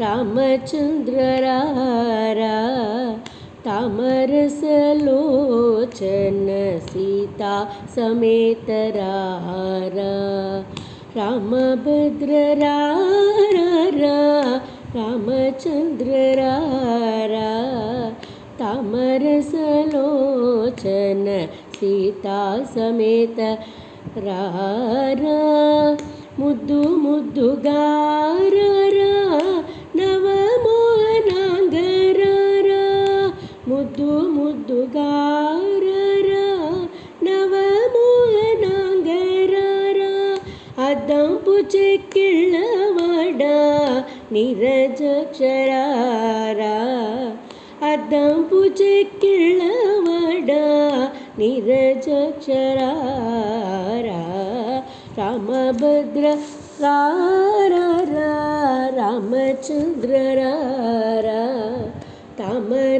रामचंद्र रारा तामरसलोचन सीता समेत रारा रामभद्र रारा रामचंद्र रारा तामरसलोचन सीता समेत रारा मुद्दु मुद्दुगाररा नवमोहनांगररा मुद्दु मुद्दुगाररा नवमोहनांगररा अद्दंपु చెక్కిళ్ళవాడ నిరజక్షరారా అద్దంపు చెక్కిళ్ళవాడ నిరజక్షరారా రామభద్ర రారా రామచంద్ర రారా तामरसलोचन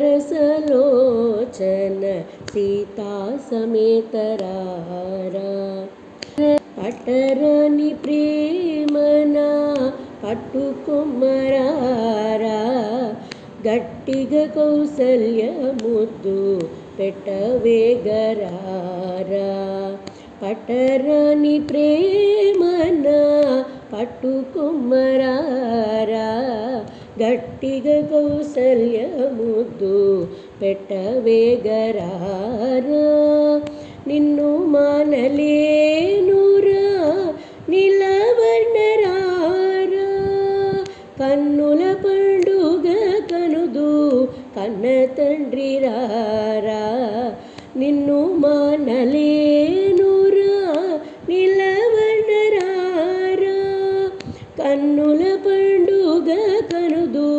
सीता समेत रारा पटरनि प्रेमना पट्टुकोम्मरारा गट्टिग कौसल्य मुद्दु पेट्टवेगरारा पटरनि प्रेमना पट्टुकोम्मरारा गट्टिग कौसल्य मुद्दु पेट्टवेगरारा निन्नु मानलेनुरा निलवर्णरारा कन्नुल पंडुग कनुदु कन्न तंड्रि रारा निन्नु मानलेनुरा निलवर्णरारा कन्नुल पंडुग कनुदु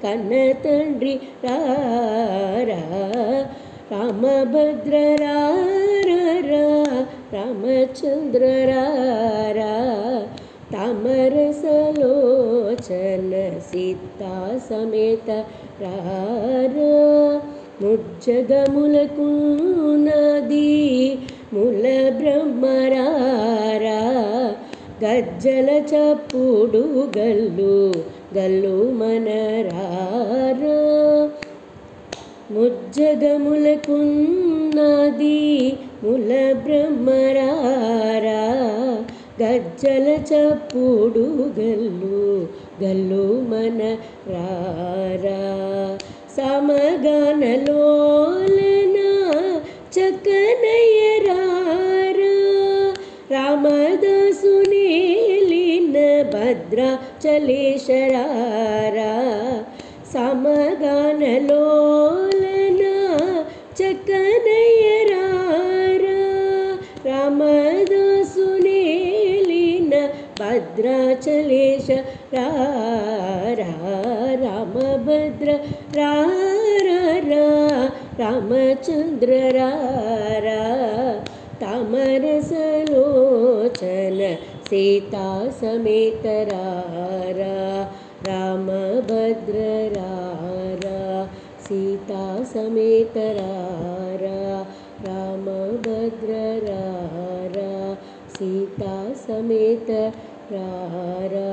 कन्न तंड्रि रारा रामभद्र रारा रामचंद्र रारा तामरसलोचन सीता समेत रारा मुज्जगमुलकुनदी मूल ब्रह्मरारा गज्जल चప్పుడు गल्लु गल्लु मनरारा मुज्जगमुलकुन्नदी मूल ब्रह्मरारा गज्जल चప్పుడు गल्लु गल्लु मनरारा समगानलोलना चकनयरारा रामदासुनीलिन भद्राचलेशरारा समगानलोलना चकनयरारा रामदासुनीलिन भद्राचलेश रारा रामभद्र रारा रामचंद्र रारा तामरसलोचन सीता समेत रारा रामभद्र रारा सीता समेत रारा रामभद्र रारा सीता समेत रारा।